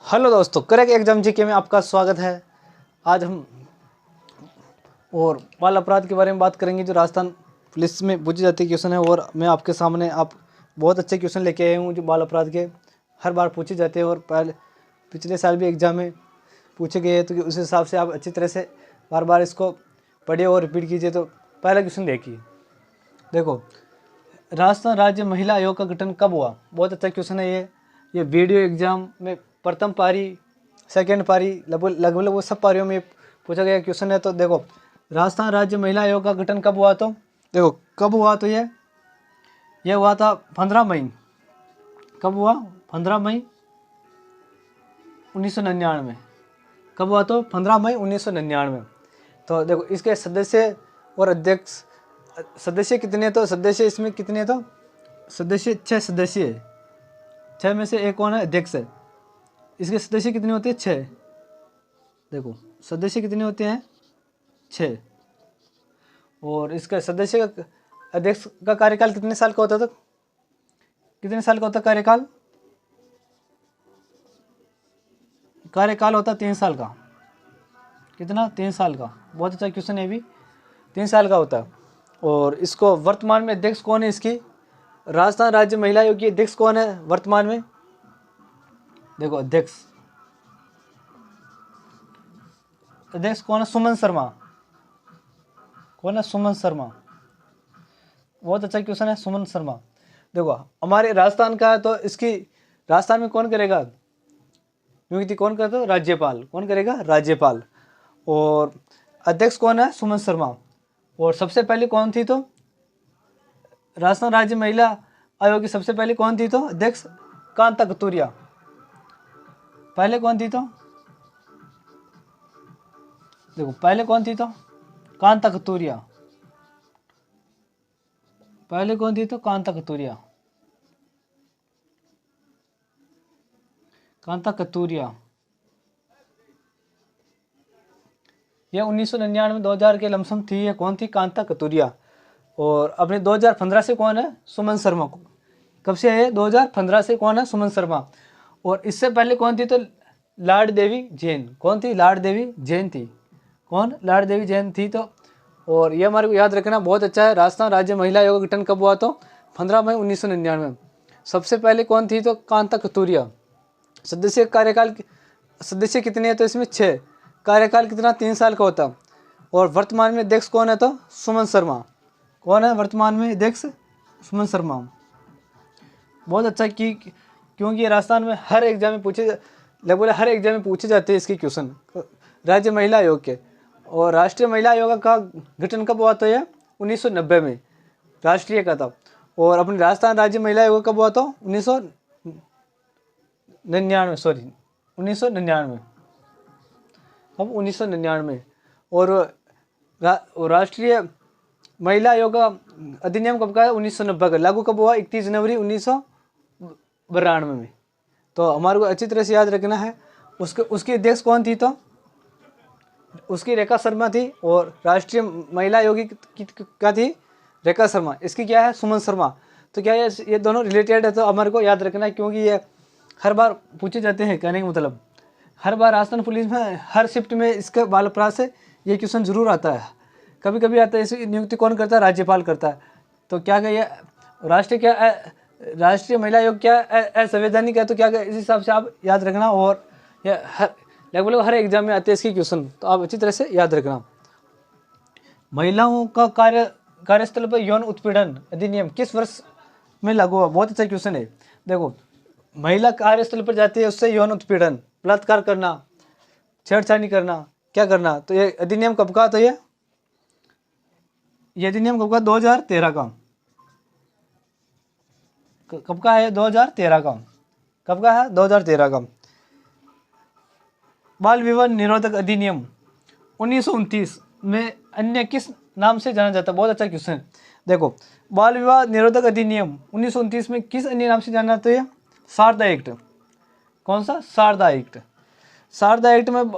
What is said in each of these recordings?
Hello दोस्तों, correct exam GK में आपका स्वागत है। आज हम और बाल अपराध के बारे में बात करेंगे जो राजस्थान पुलिस में पूछे जाते क्वेश्चन है। और मैं आपके सामने बहुत अच्छे क्वेश्चन लेके आया हूँ जो बाल अपराध के हर बार पूछे जाते हैं और पिछले साल भी एग्जाम में पूछे गए हैं। तो उस हिसाब से आप अच्छी तरह से बार बार इसको पढ़िए और रिपीट कीजिए। तो पहला क्वेश्चन देखिए, देखो, राजस्थान राज्य महिला आयोग का गठन कब हुआ? बहुत अच्छा क्वेश्चन है ये वीडियो एग्जाम में प्रथम पारी, सेकंड पारी, लगभग वो सब पारियों में पूछा गया क्वेश्चन है। तो देखो, राजस्थान राज्य महिला आयोग का गठन कब हुआ? तो देखो कब हुआ, तो ये हुआ था 15 मई। कब हुआ? 15 मई 1999। कब हुआ? तो 15 मई 1999। तो देखो इसके सदस्य और अध्यक्ष, सदस्य कितने? तो सदस्य इसमें कितने? तो सदस्य 6 सदस्य है। 6 में से एक कौन है? अध्यक्ष है। इसके सदस्य कितने होते हैं? 6। देखो सदस्य कितने होते हैं? 6। और इसका सदस्य का, अध्यक्ष का कार्यकाल कितने साल का होता था? कितने साल का होता कार्यकाल? कार्यकाल होता 3 साल का। कितना? 3 साल का। बहुत अच्छा क्वेश्चन है, भी 3 साल का होता है। और इसको वर्तमान में अध्यक्ष कौन है? इसकी राजस्थान राज्य महिला आयोग की अध्यक्ष कौन है वर्तमान में? देखो अध्यक्ष कौन है? सुमन शर्मा। कौन है? सुमन शर्मा। बहुत अच्छा क्वेश्चन है, सुमन शर्मा। देखो हमारे राजस्थान का है तो इसकी राजस्थान में कौन करेगा नियुक्ति? कौन करता है? राज्यपाल। कौन करेगा? राज्यपाल। और अध्यक्ष कौन है? सुमन शर्मा। और सबसे पहले कौन थी? तो राजस्थान राज्य महिला आयोग की सबसे पहले कौन थी? तो अध्यक्ष कांता कतूरिया। पहले कौन थी? तो देखो पहले कौन थी? तो कांता कतूरिया। पहले कौन थी? तो कांता कतूरिया। कांता कतूरिया। यह 1999 2000 के लमसम थी। ये कौन थी? कांता कतूरिया। और अपने 2015 से कौन है? सुमन शर्मा। कब से है? 2015 से कौन है? सुमन शर्मा। और इससे पहले कौन थी? तो लाड देवी जैन। कौन थी? लाड देवी जैन थी। कौन? लाड देवी जैन थी। तो और ये हमारे को याद रखना बहुत अच्छा है। राजस्थान राज्य महिला आयोग का गठन कब हुआ? तो 15 मई 1999। सबसे पहले कौन थी? तो कांता कतूरिया। सदस्य कार्यकाल, सदस्य कितने हैं? तो इसमें 6। कार्यकाल कितना? 3 साल का होता। और वर्तमान में अध्यक्ष कौन है? तो सुमन शर्मा। कौन है वर्तमान में अध्यक्ष? सुमन शर्मा। बहुत अच्छा क्योंकि ये राजस्थान में हर एग्जाम में लगभग हर एग्जाम में पूछे जाते हैं इसके क्वेश्चन राज्य महिला आयोग के। और राष्ट्रीय महिला आयोग का गठन कब हुआ? तो यह 1990 में राष्ट्रीय का था। और अपने राजस्थान राज्य महिला आयोग कब हुआ? तो 1999, सॉरी 1999। अब 1999। और राष्ट्रीय महिला आयोग का अधिनियम कब का है? 1990 का। लागू कब हुआ? 31 जनवरी 1992 में। तो हमारे को अच्छी तरह से याद रखना है। उसकी अध्यक्ष कौन थी? तो उसकी रेखा शर्मा थी। और राष्ट्रीय महिला आयोग की क्या थी? रेखा शर्मा। इसकी क्या है? सुमन शर्मा। तो क्या ये दोनों रिलेटेड है? तो हमारे को याद रखना है क्योंकि ये हर बार पूछे जाते हैं। कहने का मतलब हर बार राजस्थान पुलिस में हर शिफ्ट में इसका बाल अपराध से ये क्वेश्चन जरूर आता है। कभी कभी आता है। इसकी नियुक्ति कौन करता है? राज्यपाल करता है। तो क्या ये राष्ट्रीय महिला आयोग क्या असंवैधानिक है? तो क्या इस हिसाब से आप याद रखना। और ये लगभग हर एग्जाम में आते हैं इसके क्वेश्चन, तो आप अच्छी तरह से याद रखना। महिलाओं का कार्यस्थल पर यौन उत्पीड़न अधिनियम किस वर्ष में लागू हुआ? बहुत अच्छा क्वेश्चन है। देखो महिला कार्यस्थल पर जाती है, उससे यौन उत्पीड़न, बलात्कार करना, छेड़छाड़ी करना, क्या करना, तो ये अधिनियम कब का? तो ये अधिनियम कब का? 2013 का। कब का है? 2013 का। कब का है? 2013 का। बाल विवाह निरोधक अधिनियम 1929 में अन्य किस नाम से जाना जाता है? बहुत अच्छा क्वेश्चन। देखो बाल विवाह निरोधक अधिनियम 1929 में किस अन्य नाम से जाना जाता है? शारदा एक्ट। कौन सा? शारदा एक्ट। शारदा एक्ट में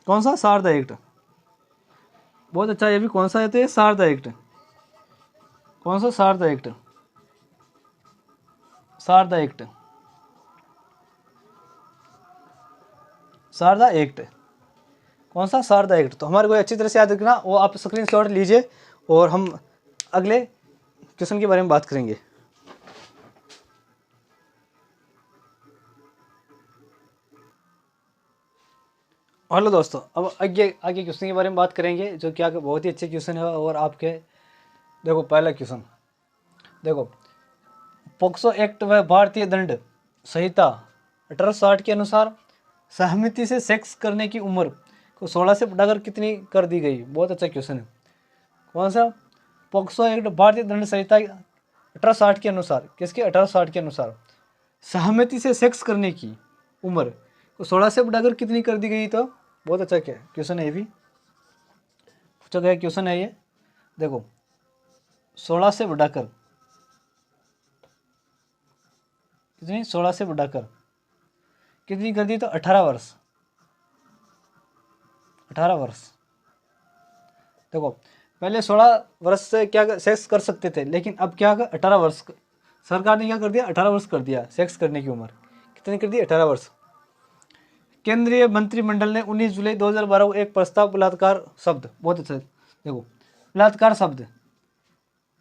कौन सा? शारदा एक्ट। बहुत अच्छा, ये भी कौन सा है? तो ये शारदा एक्ट। कौन सा? Sarda act. Sarda act. Sarda act, कौन सा? शारदा एक्ट। तो हमारे को अच्छी तरह से याद रखना, वो आप स्क्रीनशॉट लीजिए और हम अगले क्वेश्चन के बारे में बात करेंगे। हेलो दोस्तों, अब आगे क्वेश्चन के बारे में बात करेंगे, जो कि आगे बहुत ही अच्छे क्वेश्चन है। और आपके देखो पहला क्वेश्चन देखो, पोक्सो एक्ट व भारतीय दंड संहिता 1860 के अनुसार सहमति से सेक्स करने की उम्र को 16 से बढ़ाकर कितनी कर दी गई? बहुत अच्छा क्वेश्चन है। कौन सा? पोक्सो एक्ट भारतीय दंड संहिता 1860 के अनुसार, किसके? 1860 के अनुसार सहमति से सेक्स करने की उम्र को 16 से बढ़ाकर कितनी कर दी गई? तो बहुत अच्छा क्या क्वेश्चन है, ये भी पूछा गया क्वेश्चन है ये। देखो 16 से बढ़ाकर कितनी? 16 से बढ़ाकर कितनी कर दी? तो 18 वर्ष। 18 वर्ष। देखो पहले 16 वर्ष से क्या सेक्स कर सकते थे, लेकिन अब क्या? 18 वर्ष सरकार ने क्या कर दिया? 18 वर्ष कर दिया सेक्स करने की उम्र। कितनी कर दी? 18 वर्ष। केंद्रीय मंत्रिमंडल ने 19 जुलाई 2012 को एक प्रस्ताव बलात्कार शब्द, बहुत अच्छा देखो, बलात्कार शब्द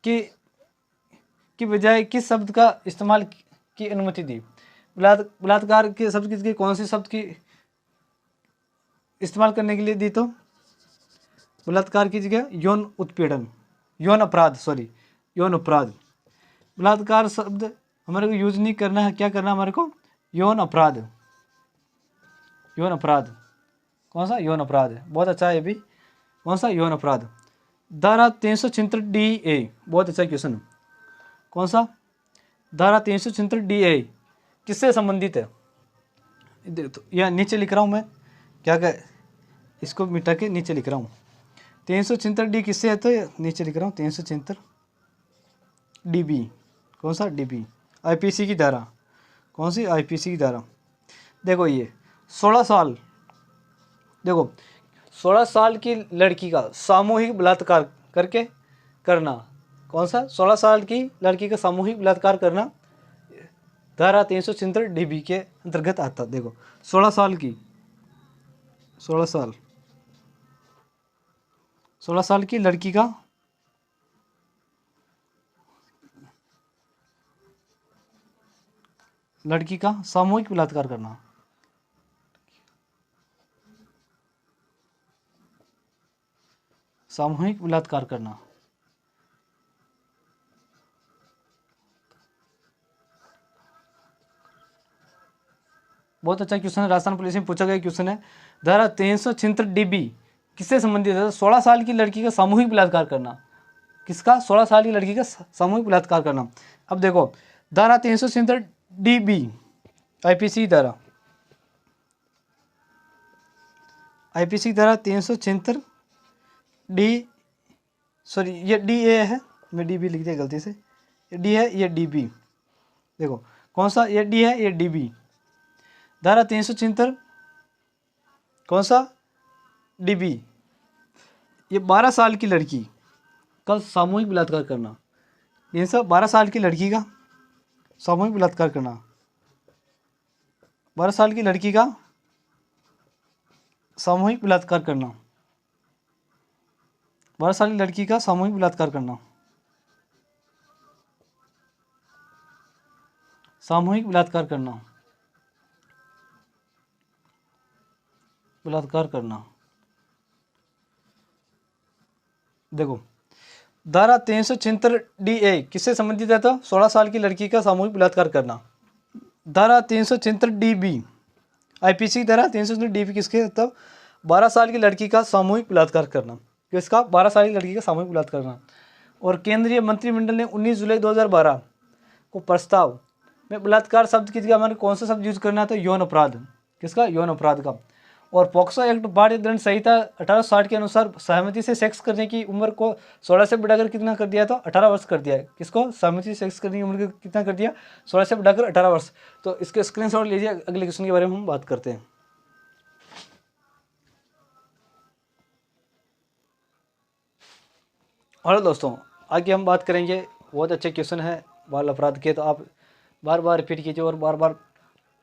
की बजाय किस शब्द का इस्तेमाल की अनुमति दी? बलात्कार के शब्द की कौन सी शब्द की इस्तेमाल करने के लिए दी? तो बलात्कार की जगह यौन उत्पीड़न, यौन अपराध, सॉरी यौन अपराध। बलात्कार शब्द हमारे को यूज नहीं करना है, क्या करना है हमारे को? यौन अपराध। यौन अपराध, कौन सा? यौन अपराध है, बहुत अच्छा है ये भी। कौन सा? यौन अपराध। धारा 376 DA, बहुत अच्छा क्वेश्चन। कौन सा? धारा 376 DA किससे संबंधित है? यह नीचे लिख रहा हूँ मैं, क्या कह, इसको मिटा के नीचे लिख रहा हूँ। 376D किससे है? तो नीचे लिख रहा हूँ 376DB, कौन सा? DB, IPC की धारा। कौन सी? IPC की धारा। देखो ये 16 साल, देखो 16 साल की लड़की का सामूहिक बलात्कार करके करना, कौन सा? 16 साल की लड़की का सामूहिक बलात्कार करना धारा 376DB के अंतर्गत आता। देखो 16 साल की, 16 साल की लड़की का सामूहिक बलात्कार करना, सामूहिक बलात्कार करना। बहुत अच्छा क्वेश्चन है, राजस्थान पुलिस में पूछा गया क्वेश्चन है। धारा 376DB किससे संबंधित है? 16 साल की लड़की का सामूहिक बलात्कार करना। किसका? 16 साल की लड़की का सामूहिक बलात्कार करना। अब देखो धारा 376DB IPC धारा, IPC धारा 376D, सॉरी ये DA है, मैं DB लिख दिया गलती से, ये D है, ये DB। देखो कौन सा? ये D है, ये DB। धारा 376 कौन सा? DB। ये 12 साल की लड़की का सामूहिक बलात्कार करना, ये सब 12 साल की लड़की का सामूहिक बलात्कार करना, 12 साल की लड़की का सामूहिक बलात्कार करना, 12 साल की लड़की का सामूहिक बलात्कार करना, सामूहिक बलात्कार करना, बलात्कार करना। देखो धारा 376DA किससे संबंधित है? तो 16 साल की लड़की का सामूहिक बलात्कार करना। धारा 376DB IPC धारा 376DB किसके? तब 12 साल की लड़की का सामूहिक बलात्कार करना। किसका? 12 साल की लड़की का सामूहिक बलात्कार करना। और केंद्रीय मंत्रिमंडल ने 19 जुलाई 2012 को प्रस्ताव में बलात्कार शब्द की जगह हमारे कौन सा शब्द यूज करना है? तो यौन अपराध। किसका? यौन अपराध का। और पॉक्सो एक्ट भारतीय दंड संहिता 1860 के अनुसार सहमति से सेक्स करने की उम्र को 16 से बढ़ाकर कितना कर दिया? तो 18 वर्ष कर दिया है। किसको? सहमति से सेक्स करने की उम्र को कितना कर दिया? 16 से बढ़ाकर 18 वर्ष। तो इसके स्क्रीनशॉट लीजिए, अगले क्वेश्चन के बारे में हम बात करते हैं। और दोस्तों आगे हम बात करेंगे, बहुत अच्छे क्वेश्चन है बाल अपराध के, तो आप बार बार रिपीट कीजिए और बार बार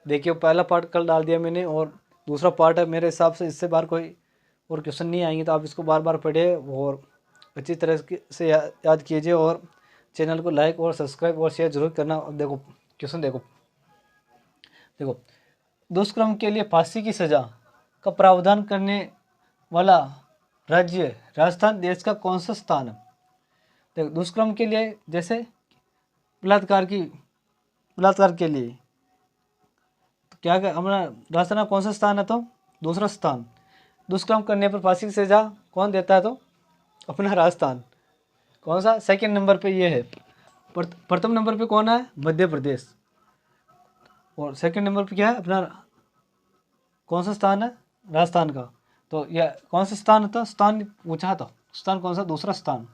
देखिए। पहला पार्ट कल डाल दिया मैंने और दूसरा पार्ट है। मेरे हिसाब से इससे बाहर कोई और क्वेश्चन नहीं आएंगे, तो आप इसको बार बार पढ़िए और अच्छी तरह से याद कीजिए, और चैनल को लाइक और सब्सक्राइब और शेयर जरूर करना। अब देखो क्वेश्चन, देखो देखो दुष्कर्म के लिए फांसी की सजा का प्रावधान करने वाला राज्य राजस्थान देश का कौन सा स्थान है? देखो दुष्कर्म के लिए, जैसे बलात्कार के लिए, तो क्या हमारा राजस्थान का कौन सा स्थान है? तो दूसरा स्थान। दुष्कर्म करने पर फांसी की सजा कौन देता है? तो अपना राजस्थान। कौन सा? सेकंड नंबर पे ये है। प्रथम नंबर पे कौन है? मध्य प्रदेश। और सेकंड नंबर पे क्या है? अपना कौन सा स्थान है? राजस्थान का। तो यह कौन सा स्थान था? स्थान पूछा था, स्थान कौन सा? दूसरा स्थान।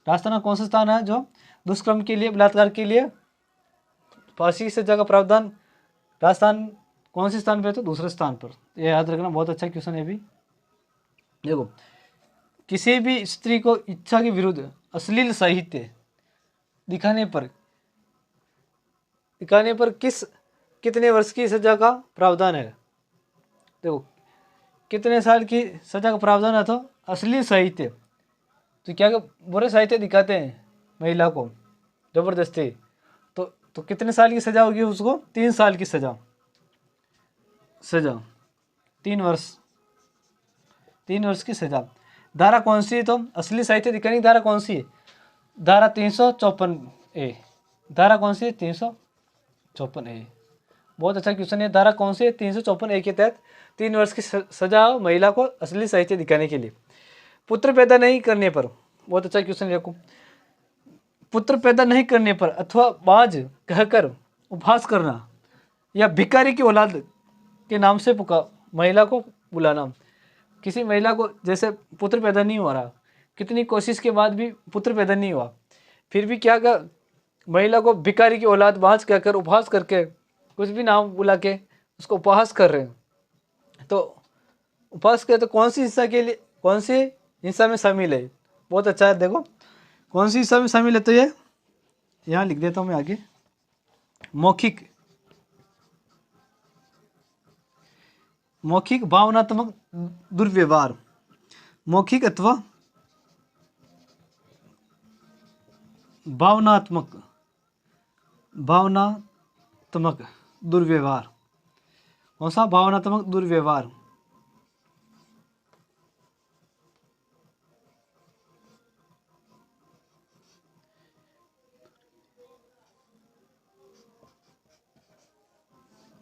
राजस्थान का कौन सा स्थान है जो दुष्कर्म के लिए, बलात्कार के लिए फांसी की सजा का प्रावधान राजस्थान कौन से स्थान पे? तो दूसरे स्थान पर। ये याद रखना, बहुत अच्छा क्वेश्चन है भी। देखो किसी भी स्त्री को इच्छा के विरुद्ध अश्लील साहित्य दिखाने पर कितने वर्ष की सजा का प्रावधान है? देखो कितने साल की सजा का प्रावधान है? तो अश्लील साहित्य, तो क्या बुरे साहित्य दिखाते हैं महिला को जबरदस्ती, तो कितने साल की सजा होगी उसको? 3 साल की सजा 3 वर्ष की सजा। धारा कौन सी है? तो अश्लील साहित्य दिखाने की धारा कौन सी है? धारा 354A। धारा कौन सी है? 354A। बहुत अच्छा क्वेश्चन है। धारा कौन सी है? 354A के तहत 3 वर्ष की सजा महिला को अश्लील साहित्य दिखाने के लिए। पुत्र पैदा नहीं करने पर, बहुत अच्छा क्वेश्चन देखो, पुत्र पैदा नहीं करने पर अथवा बाज कहकर उपहास करना या भिखारी की औलाद के नाम से महिला को बुलाना। किसी महिला को जैसे पुत्र पैदा नहीं हो रहा, कितनी कोशिश के बाद भी पुत्र पैदा नहीं हुआ, फिर भी क्या कर महिला को भिखारी की औलाद बाज कहकर उपहास करके कुछ भी नाम बुला के उसको उपहास कर रहे हैं। तो उपहास के तो कौन सी हिस्सा में शामिल है? बहुत अच्छा है। देखो कौन सी हिस्सा में शामिल है? तो ये यहाँ लिख देता हूँ मैं आगे। मौखिक भावनात्मक दुर्व्यवहार। मौखिक अथवा भावनात्मक दुर्व्यवहार। कौन सा? भावनात्मक दुर्व्यवहार।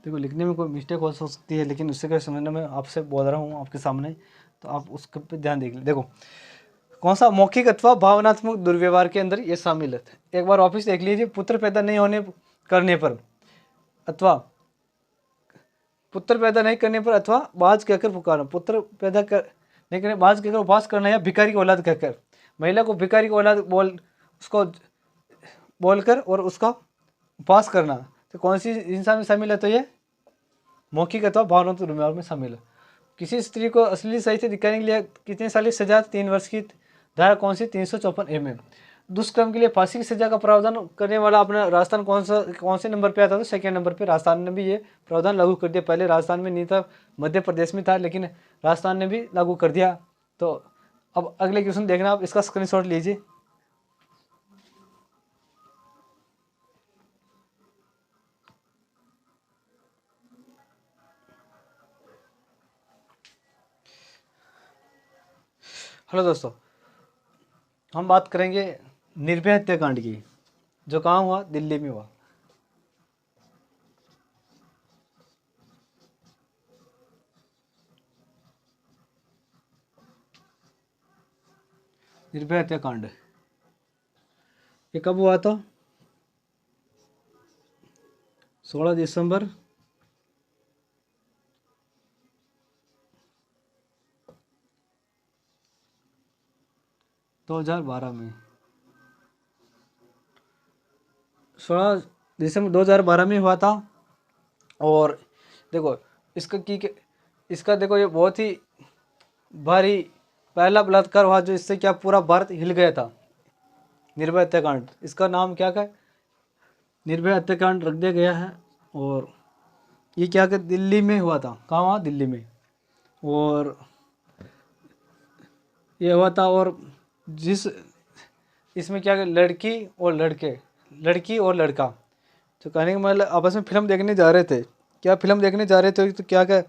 देखो लिखने में कोई मिस्टेक हो सकती है, लेकिन उससे क्या समझना, मैं आपसे बोल रहा हूँ आपके सामने, तो आप उसके पे ध्यान देख। देखो कौन सा? मौखिक अथवा भावनात्मक दुर्व्यवहार के अंदर ये शामिल है। एक बार वापस देख लीजिए। पुत्र पैदा नहीं करने पर अथवा बाज कहकर पुकारना, पुत्र पैदा नहीं करने बाज कहकर उपहास करना, या भिखारी की औलाद कहकर महिला को भिखारी की औलाद बोलकर और उसका उपहास करना, तो कौन सी हिंसा में शामिल है? तो ये मौखिक अथवा भावनात्मक दुर्व्यवहार में शामिल है। किसी स्त्री को अश्लील साहित्य दिखाने के लिए कितने साल की सजा? 3 वर्ष की। धारा कौन सी? 354A में। दुष्कर्म के लिए फांसी की सजा का प्रावधान करने वाला अपना राजस्थान कौन से नंबर पे आता? तो सेकंड नंबर पे राजस्थान ने भी ये प्रावधान लागू कर दिया। पहले राजस्थान में नहीं था, मध्य प्रदेश में था, लेकिन राजस्थान ने भी लागू कर दिया। तो अब अगले क्वेश्चन देखना, आप इसका स्क्रीनशॉट लीजिए। हेलो दोस्तों, हम बात करेंगे निर्भया हत्याकांड की, जो कहाँ हुआ? दिल्ली में हुआ। निर्भया हत्याकांड ये कब हुआ था? 16 दिसंबर 2012 में। 16 दिसंबर 2012 में हुआ था। और देखो इसका देखो, ये बहुत ही भारी पहला बलात्कार हुआ, जो इससे क्या पूरा भारत हिल गया था। निर्भया हत्याकांड, इसका नाम क्या निर्भया हत्याकांड रख दिया गया है। और ये क्या कि दिल्ली में हुआ था। कहाँ हुआ? दिल्ली में। और ये हुआ था। और जिस इसमें क्या कि लड़की और लड़का, तो कहने का मतलब आपस में फिल्म देखने जा रहे थे। क्या फिल्म देखने जा रहे थे तो क्या क्या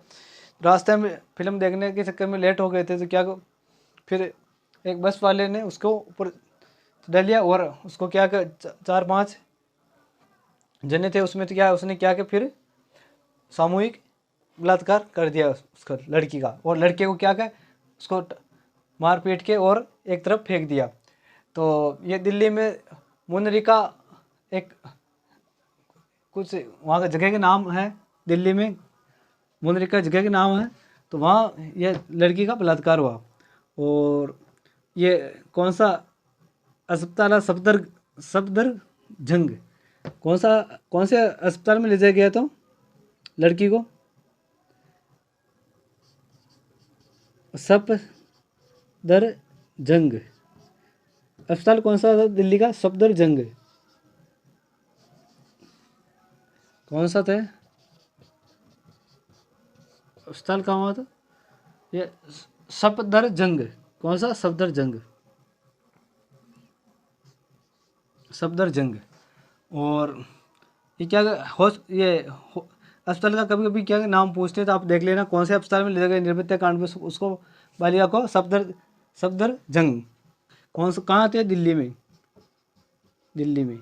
रास्ते में फिल्म देखने के चक्कर में लेट हो गए थे, तो क्या फिर एक बस वाले ने उसको ऊपर डाल लिया और उसको क्या कि 4-5 जने थे उसमें, तो क्या उसने क्या कि फिर सामूहिक बलात्कार कर दिया उसका, लड़की का। और लड़के को क्या कि उसको मार पीट के और एक तरफ फेंक दिया। तो ये दिल्ली में मुनरिका एक कुछ वहाँ का जगह का नाम है, दिल्ली में मुनरिका जगह का नाम है। तो वहाँ ये लड़की का बलात्कार हुआ। और ये कौन सा अस्पताल है? सफदरजंग। कौन से अस्पताल में ले जाया गया था लड़की को? सफदरजंग अस्पताल कौन सा था दिल्ली का? सफदरजंग कौन सा था अस्पताल? कहाँ हुआ था ये? सफदरजंग। कौन सा? सफदरजंग। और ये क्या अस्पताल का कभी कभी क्या नाम पूछते हैं, तो आप देख लेना कौन से अस्पताल में ले गए निर्भया कांड में उसको, बालिका को। सफदरजंग कौन सा कहाँ थे? दिल्ली में। दिल्ली में।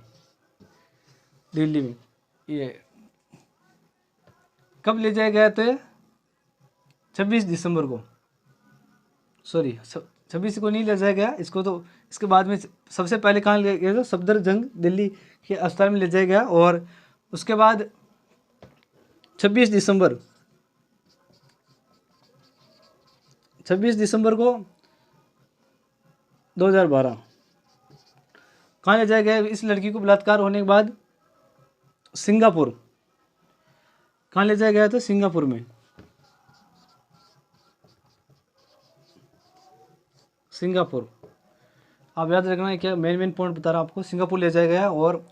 दिल्ली में। ये कब ले जाया गया था? 26 दिसंबर को। सॉरी, 26 को नहीं ले जाया गया इसको, तो इसके बाद में सबसे पहले कहाँ ले गया था? सफदरजंग दिल्ली के अस्पताल में ले जाया गया। और उसके बाद 26 दिसंबर को 2012 कहाँ ले जाया गया इस लड़की को? बलात्कार होने के बाद सिंगापुर। कहाँ ले जाया गया था? सिंगापुर में। सिंगापुर। आप याद रखना है, क्या मेन पॉइंट बता रहा हूँ आपको। सिंगापुर ले जाया गया। और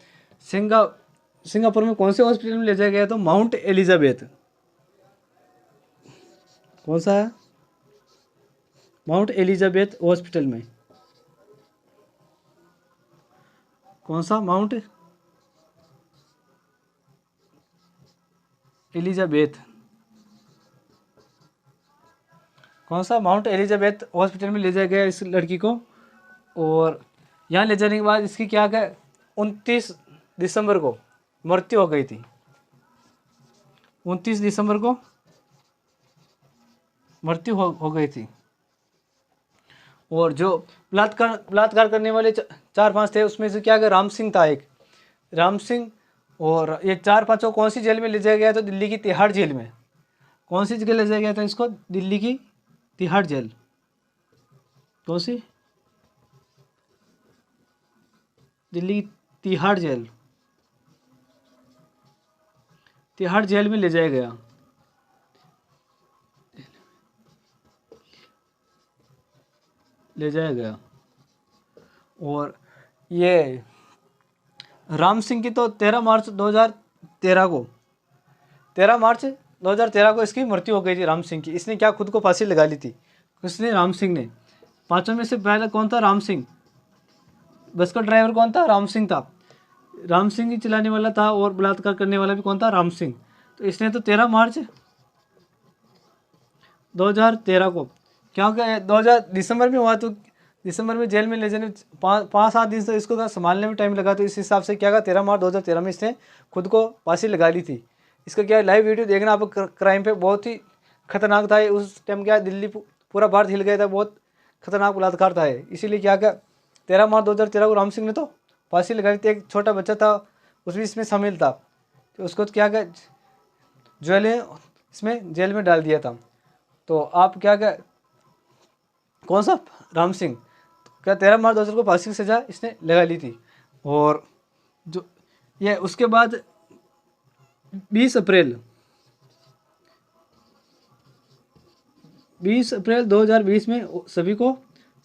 सिंगापुर में कौन से हॉस्पिटल में ले जाया गया? तो माउंट एलिजाबेथ। कौन सा है? माउंट एलिजाबेथ हॉस्पिटल में। कौन सा? Mount Elizabeth. कौन सा? माउंट एलिजाबेथ हॉस्पिटल में ले जाया गया इस लड़की को। और यहाँ ले जाने के बाद इसकी क्या है, 29 दिसंबर को मृत्यु हो गई थी। 29 दिसंबर को मृत्यु हो गई थी। और जो बलात्कार करने वाले 4-5 थे, उसमें से क्या है, राम सिंह था एक। राम सिंह। और ये 4-5 कौन सी जेल में ले जाया गया? तो दिल्ली की तिहाड़ जेल में। कौन सी जगह ले जाया गया था इसको? दिल्ली की तिहाड़ जेल। कौन सी? दिल्ली की तिहाड़ जेल। तिहाड़ जेल में ले जाया गया। और ये राम सिंह की तो 13 मार्च 2013 को इसकी मृत्यु हो गई थी राम सिंह की। इसने क्या खुद को फांसी लगा ली थी? उसने, राम सिंह ने। 5 में से पहले कौन था? राम सिंह। बस का ड्राइवर कौन था? राम सिंह था। राम सिंह ही चलाने वाला था। और बलात्कार करने वाला भी कौन था? राम सिंह। तो इसने तो 13 मार्च 2013 को, क्योंकि 2000 दिसंबर में हुआ, तो दिसंबर में जेल में ले जाने 5-7 दिन से इसको संभालने में टाइम लगा। तो इस हिसाब से क्या 13 मार्च 2013 में इसने खुद को फांसी लगा ली थी। इसका क्या लाइव वीडियो देखना आप। क्राइम पे बहुत ही खतरनाक था उस टाइम। क्या दिल्ली पूरा भारत हिल गया था। बहुत खतरनाक बलात्कार था। इसीलिए क्या 13 मार्च 2013 को राम सिंह ने तो फांसी लगा ली थी। एक छोटा बच्चा था उस भी इसमें शामिल था। तो उसको क्या इसमें जेल में डाल दिया था। तो आप क्या कौन सा? राम सिंह। क्या 13 मार्च 2000 को फांसी की सजा इसने लगा ली थी। और जो ये उसके बाद 20 अप्रैल 2020 में सभी को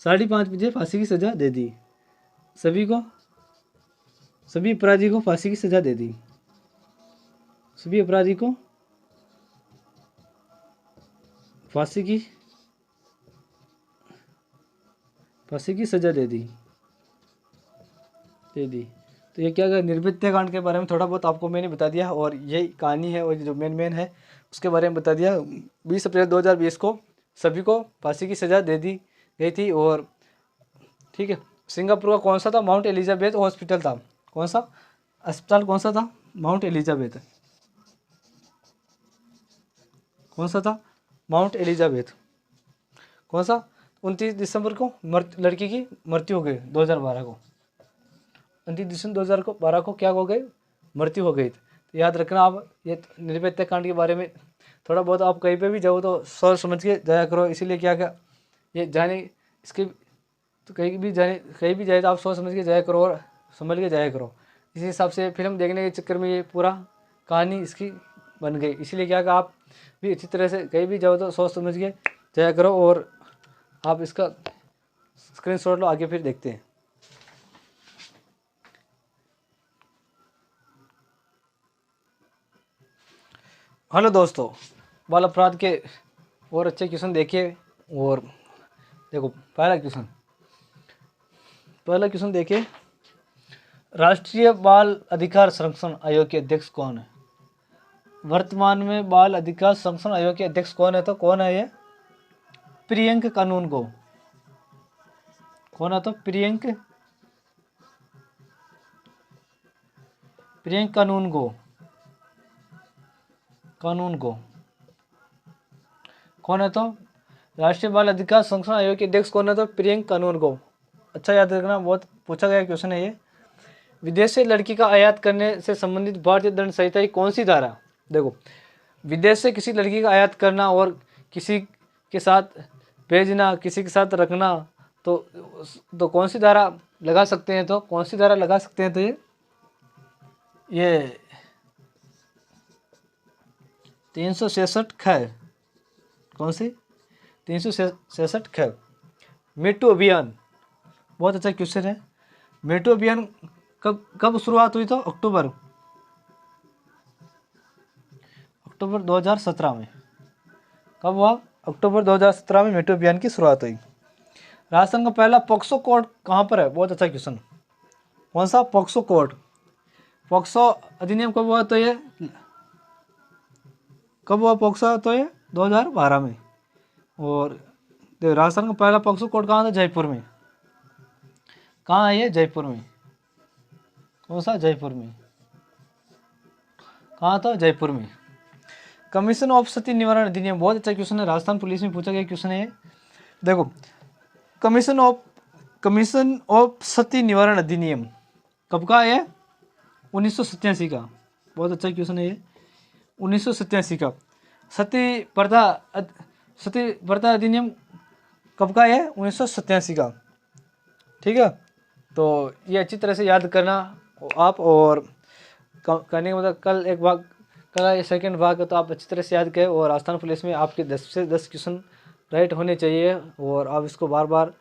5:30 बजे फांसी की सजा दे दी। सभी अपराधी को फांसी की सजा दे दी। सभी अपराधी को फांसी की सज़ा दे दी। तो ये क्या है, निर्भया हत्याकांड के बारे में थोड़ा बहुत आपको मैंने बता दिया, और यही कहानी है, और जो मेन है उसके बारे में बता दिया। 20 अप्रैल 2020 को सभी को फांसी की सज़ा दे दी गई थी। और ठीक है, सिंगापुर का कौन सा था, माउंट एलिजाबेथ हॉस्पिटल था। कौन सा अस्पताल, कौन सा था, माउंट एलिजाबेथ। कौन सा था, माउंट एलिजाबेथ। कौन सा, 29 दिसंबर को लड़की की मृत्यु हो गई 2012 को। 29 दिसंबर 2012 को क्या हो गई, मृत्यु हो गई। तो याद रखना आप, ये निर्भया हत्याकांड के बारे में थोड़ा बहुत आप कहीं पे भी जाओ तो सोच समझ के जाया करो। इसीलिए क्या ये जाने इसके तो कहीं भी जाए तो आप सोच समझ के जाया करो और संभल के जाया करो। इसी हिसाब से फिल्म देखने के चक्कर में ये पूरा कहानी इसकी बन गई। इसीलिए क्या आप भी अच्छी तरह से कहीं भी जाओ तो सोच समझ के जाया करो। और आप इसका स्क्रीनशॉट लो, आगे फिर देखते हैं। हेलो दोस्तों, बाल अपराध के और अच्छे क्वेश्चन देखिए। और देखो पहला क्वेश्चन देखिए, राष्ट्रीय बाल अधिकार संरक्षण आयोग के अध्यक्ष कौन है। वर्तमान में बाल अधिकार संरक्षण आयोग के अध्यक्ष कौन है, तो कौन है ये, प्रियंक कानून को। कौन है, तो प्रियंक कानून को। कौन है, तो राष्ट्रीय बाल अधिकार संरक्षण आयोग के अध्यक्ष कौन है, तो प्रियंक कानून को। अच्छा याद रखना, बहुत पूछा गया क्वेश्चन है ये। विदेश से लड़की का आयात करने से संबंधित भारतीय दंड संहिता की कौन सी धारा। देखो, विदेश से किसी लड़की का आयात करना और किसी के साथ भेजना, किसी के साथ रखना, तो कौन सी धारा लगा सकते हैं, तो कौन सी धारा लगा सकते हैं, तो ये 366 ख। कौन सी, 366 ख। मेट्रो अभियान, बहुत अच्छा क्वेश्चन है। मेट्रो अभियान कब शुरुआत हुई, तो अक्टूबर 2017 में। कब हुआ, अक्टूबर 2017 में मेट्रो अभियान की शुरुआत हुई। राजस्थान का पहला पॉक्सो कोर्ट कहाँ पर है, बहुत अच्छा क्वेश्चन। कौन सा, पॉक्सो कोर्ट। पॉक्सो अधिनियम कब हुआ, तो ये कब हुआ पॉक्सो, तो ये 2012 में। और राजस्थान का पहला पॉक्सो कोर्ट कहाँ था, जयपुर में। कहाँ है ये, जयपुर में। कौन सा, जयपुर में। कहाँ था, जयपुर में। कमीशन ऑफ सती निवारण अधिनियम, बहुत अच्छा क्वेश्चन है, राजस्थान पुलिस में पूछा गया क्वेश्चन है। देखो, कमीशन ऑफ सती निवारण अधिनियम कब का है, 1987 का। बहुत अच्छा क्वेश्चन है ये, 1987 का। सती प्रथा अधिनियम कब का है, 1987 का। ठीक है, तो ये अच्छी तरह से याद करना आप। और करने के मतलब कल सेकंड भाग तो आप अच्छी तरह से याद करें। और राजस्थान पुलिस में आपके 10 से 10 क्वेश्चन राइट होने चाहिए। और आप इसको बार बार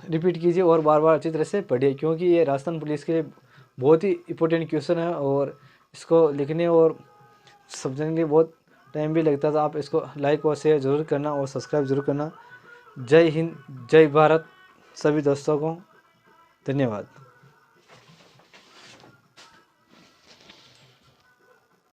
रिपीट कीजिए और बार बार अच्छी तरह से पढ़िए, क्योंकि ये राजस्थान पुलिस के लिए बहुत ही इंपॉर्टेंट क्वेश्चन है। और इसको लिखने और समझने के लिए बहुत टाइम भी लगता था। आप इसको लाइक और शेयर ज़रूर करना और सब्सक्राइब ज़रूर करना। जय हिंद, जय भारत सभी दोस्तों को, धन्यवाद।